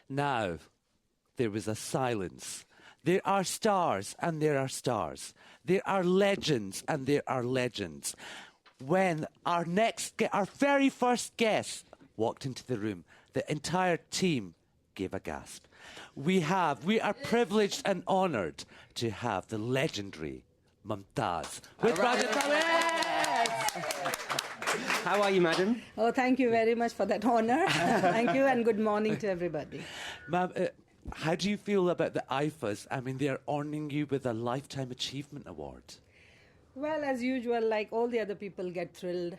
Now, there was a silence. There are stars and there are stars. There are legends and there are legends. When our very first guest walked into the room, the entire team gave a gasp. We are privileged and honoured to have the legendary Mumtaz with Raj&Pablo. How are you, madam? Oh, thank you very much for that honour. Thank you and good morning to everybody. Ma'am, how do you feel about the IFAs? I mean, they are honouring you with a Lifetime Achievement Award. Well, as usual, like all the other people, get thrilled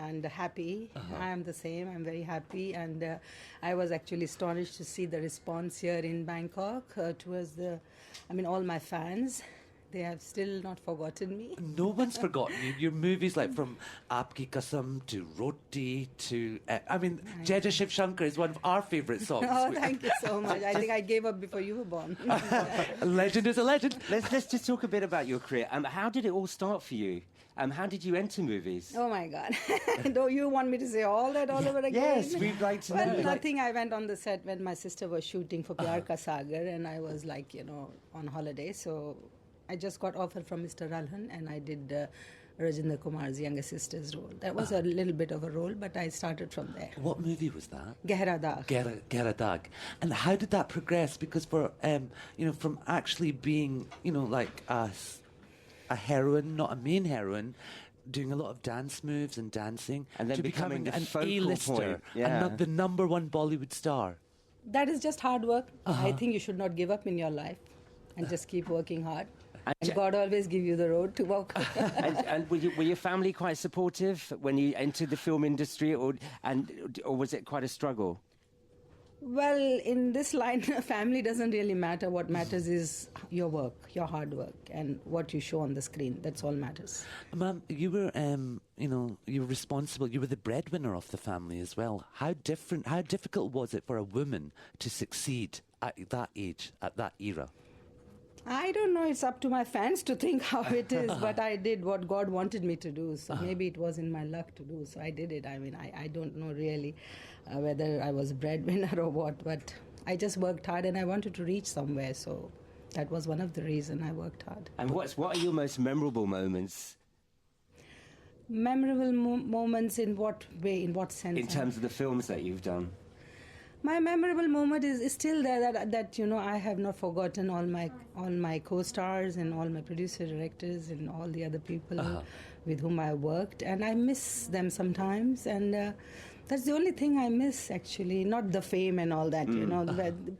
and happy. I am the same. I'm very happy. And I was actually astonished to see the response here in Bangkok towards all my fans. They have still not forgotten me. No one's forgotten you. Your movies like from Aapki Kasam to Roti to... Jai Jai Shiv Shankar is one of our favourite songs. Oh, thank you so much. I think I gave up before you were born. A legend is a legend. Let's just talk a bit about your career. How did it all start for you? How did you enter movies? Oh, my God. Don't you want me to say all that all over again? Yes, we'd like to know. Well, nothing. I went on the set when my sister was shooting for Pyar Ka Sagar, and I was on holiday, so... I just got offered from Mr. Ralhan and I did Rajinder Kumar's younger sister's role. That was a little bit of a role, but I started from there. What movie was that? Gehra Daag. Gehra Daag. And how did that progress? Because for, from actually being, a heroine, not a main heroine, doing a lot of dance moves and dancing, and then to becoming the an A-lister and the number one Bollywood star. That is just hard work. I think you should not give up in your life and just keep working hard. And God always give you the road to walk. and were your family quite supportive when you entered the film industry, or was it quite a struggle? Well, in this line, family doesn't really matter. What matters is your work, your hard work, and what you show on the screen. That's all matters. Ma'am, you were, you were responsible. You were the breadwinner of the family as well. How difficult was it for a woman to succeed at that age, at that era? I don't know. It's up to my fans to think how it is, but I did what God wanted me to do. So maybe it was in my luck to do. So I did it. I don't know really whether I was a breadwinner or what, but I just worked hard and I wanted to reach somewhere. So that was one of the reasons I worked hard. And what are your most memorable moments? Memorable moments in what way, in what sense? In terms of the films that you've done. My memorable moment is still there that I have not forgotten all my co-stars and all my producer directors and all the other people with whom I worked, and I miss them sometimes, and that's the only thing I miss actually, not the fame and all that.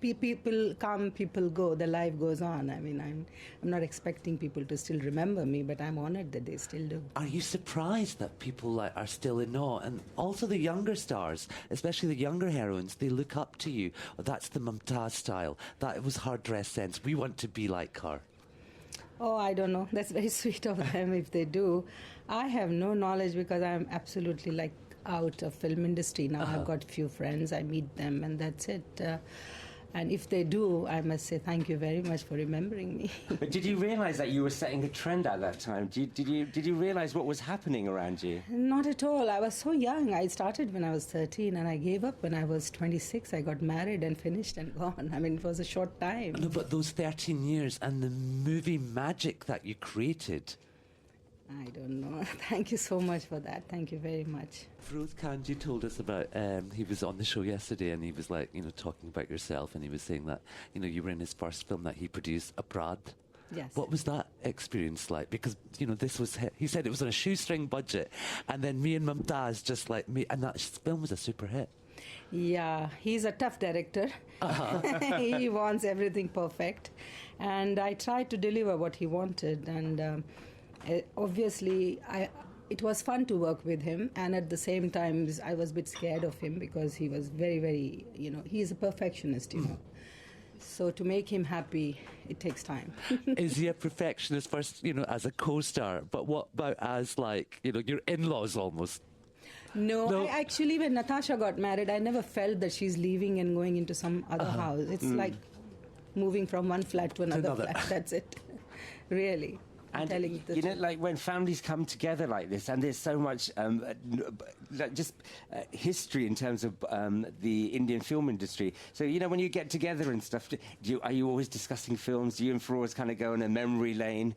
People come, people go, the life goes on. I'm not expecting people to still remember me, but I'm honored that they still do. Are you surprised that people are still in awe? And also the younger stars, especially the younger heroines, they look up to you. Oh, that's the Mumtaz style. That was her dress sense. We want to be like her. Oh, I don't know. That's very sweet of them if they do. I have no knowledge because I'm absolutely out of film industry now. I've got few friends, I meet them, and that's it. And if they do, I must say thank you very much for remembering me. But did you realise that you were setting a trend at that time? Did you realise what was happening around you? Not at all. I was so young. I started when I was 13 and I gave up when I was 26. I got married and finished and gone. It was a short time. No, but those 13 years and the movie magic that you created... I don't know. Thank you so much for that. Thank you very much. Feroz Khanji told us about, he was on the show yesterday and he was talking about yourself, and he was saying that, you were in his first film that he produced, Abroad. Yes. What was that experience like? Because, he said it was on a shoestring budget, and then me and Mumtaz and that film was a super hit. Yeah, he's a tough director. He wants everything perfect. And I tried to deliver what he wanted, and... obviously, it was fun to work with him, and at the same time, I was a bit scared of him because he was very, very, he's a perfectionist, So to make him happy, it takes time. Is he a perfectionist first, as a co-star? But what about as your in-laws almost? No. Actually, when Natasha got married, I never felt that she's leaving and going into some other house. It's like moving from one flat to another flat. That's it. Really. And telling the you know, truth. like when families come together like this, and there's so much history in terms of the Indian film industry. So you know, when you get together and stuff, are you always discussing films? Do you and Feroz kind of go on a memory lane?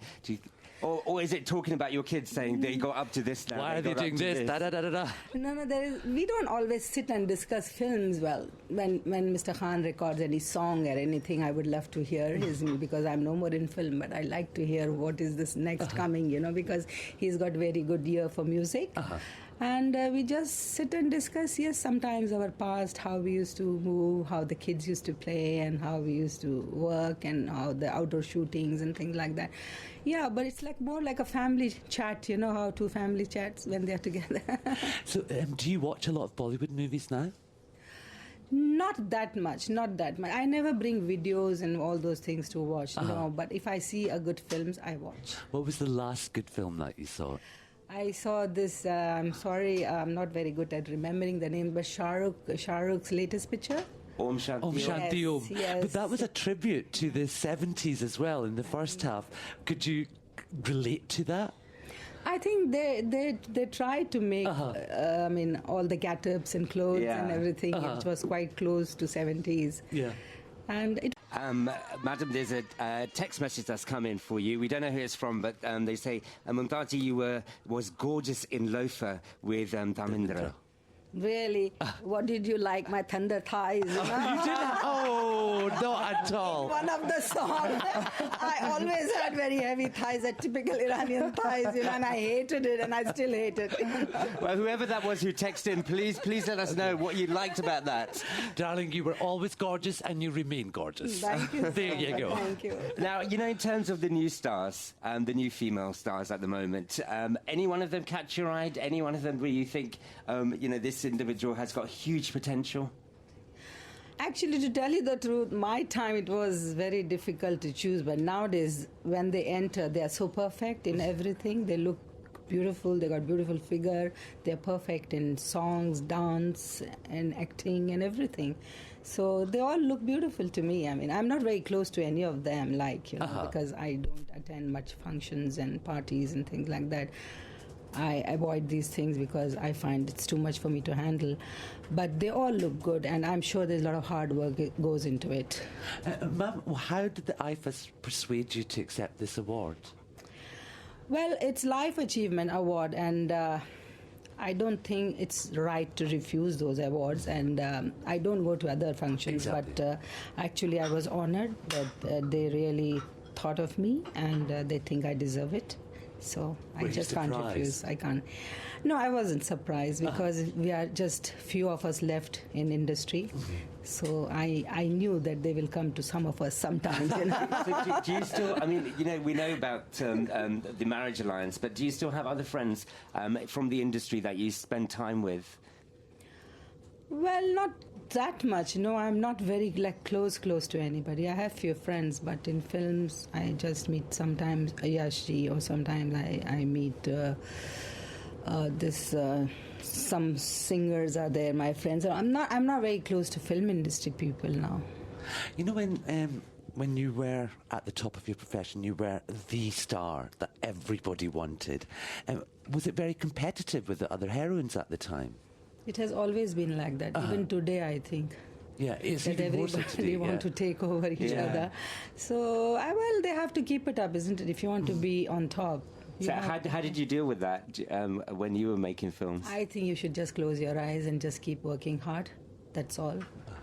Or is it talking about your kids saying they got up to this now? Why are they doing this? Da, da, da, da, da. No, we don't always sit and discuss films. Well, when Mr. Khan records any song or anything, I would love to hear his, because I'm no more in film, but I like to hear what is this next coming, because he's got very good ear for music. And we just sit and discuss, yes, sometimes our past, how we used to move, how the kids used to play, and how we used to work, and how the outdoor shootings and things like that. Yeah, but it's like more like a family chat, how two family chats when they're together. So, do you watch a lot of Bollywood movies now? Not that much. I never bring videos and all those things to watch, no, but if I see a good films, I watch. What was the last good film that you saw? I saw this, I'm sorry, I'm not very good at remembering the name, but Shah Rukh's latest picture. Om Shanti Om Om. Shanti Om. Yes. But that was a tribute to the 70s as well in the first half. Could you relate to that? I think they tried to make, all the get-ups and clothes and everything. It was quite close to 70s. Yeah. And it Madam, there's a text message that's come in for you. We don't know who it's from, but they say, Mumtazi, you was gorgeous in Loafer with Dharmendra. really, what did you like? My thunder thighs. You didn't? Oh, not at all. One of the songs, I always had very heavy thighs, a typical Iranian thighs, and I hated it, and I still hate it. Well, whoever that was who texted in, please let us know what you liked about that. Darling, you were always gorgeous and you remain gorgeous. Thank you. There you go. Thank you. Now, in terms of the new stars, the new female stars at the moment, any one of them catch your eye? Any one of them where you think, this individual has got huge potential? Actually, to tell you the truth, my time it was very difficult to choose, but nowadays when they enter, they are so perfect in everything. They look beautiful, they got beautiful figure, they're perfect in songs, dance and acting and everything. So they all look beautiful to me. I mean, I'm not very close to any of them, because I don't attend much functions and parties and things like that. I avoid these things because I find it's too much for me to handle. But they all look good, and I'm sure there's a lot of hard work goes into it. Ma'am, how did the IFAs persuade you to accept this award? Well, it's Life Achievement Award, and I don't think it's right to refuse those awards. And I don't go to other functions, but actually I was honored that they really thought of me, and they think I deserve it. So I just can't refuse. I can't. No, I wasn't surprised because we are just few of us left in industry. Mm-hmm. So I knew that they will come to some of us sometimes. So do you still, we know about the Marriage Alliance, but do you still have other friends from the industry that you spend time with? Well, not that much. No, I'm not very close to anybody. I have few friends, but in films I just meet sometimes Yashji, or sometimes I meet some singers are there, my friends. I'm not very close to film industry people now. When you were at the top of your profession, you were the star that everybody wanted. Was it very competitive with the other heroines at the time? It has always been like that. Even today, I think. Yeah, it's that even more so everybody today, want to take over each other. So, they have to keep it up, isn't it? If you want to be on top. So how did you deal with that when you were making films? I think you should just close your eyes and just keep working hard. That's all.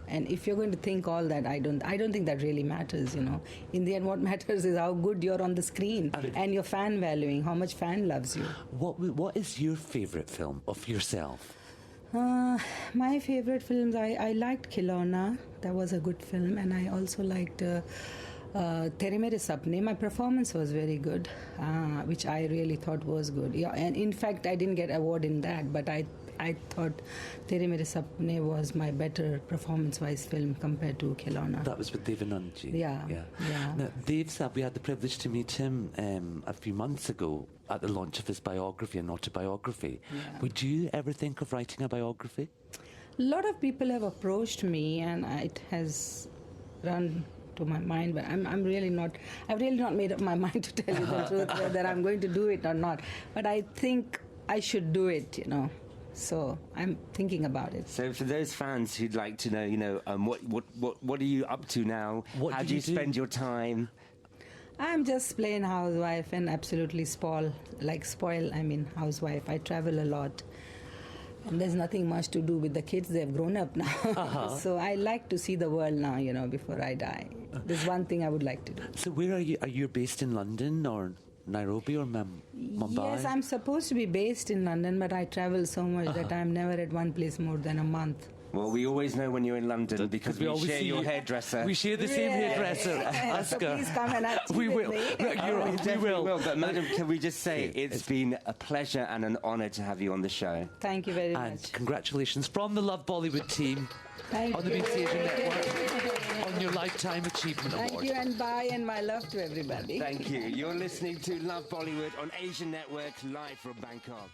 And if you're going to think all that, I don't think that really matters, In the end, what matters is how good you're on the screen and your fan valuing, how much fan loves you. What is your favourite film of yourself? My favorite films, I liked Khilona. That was a good film. And I also liked Tere Mere Sapne. My performance was very good, which I really thought was good. Yeah, and in fact, I didn't get award in that, but I thought Tere Mere Sapne was my better performance-wise film compared to Khilona. That was with Dev Anandji. Yeah. Now, Dev Saab, we had the privilege to meet him a few months ago at the launch of his biography, an autobiography. Yeah. Would you ever think of writing a biography? A lot of people have approached me, and it has run to my mind, but I'm really not. I've really not made up my mind to tell you the truth whether I'm going to do it or not. But I think I should do it. So I'm thinking about it. So for those fans who'd like to know, what are you up to now? How do you spend your time? I'm just plain housewife and absolutely spoil. Housewife. I travel a lot. And there's nothing much to do with the kids. They've grown up now. So I like to see the world now, before I die. There's one thing I would like to do. So where are you? Are you based in London or Nairobi or Mumbai? Yes, I'm supposed to be based in London, but I travel so much that I'm never at one place more than a month. Well, we always know when you're in London because we always share see your you. hairdresser. We share the same hairdresser, So Aska. please come and act We with will. me. We will. But madam, can we just say it's been a pleasure and an honour to have you on the show. Thank you very And much. congratulations from the Love Bollywood team Thank on the you. BBC Asian Network on your Lifetime Achievement Thank Award. you, and bye, and my love to everybody. Thank you. You're listening to Love Bollywood on Asian Network, live from Bangkok.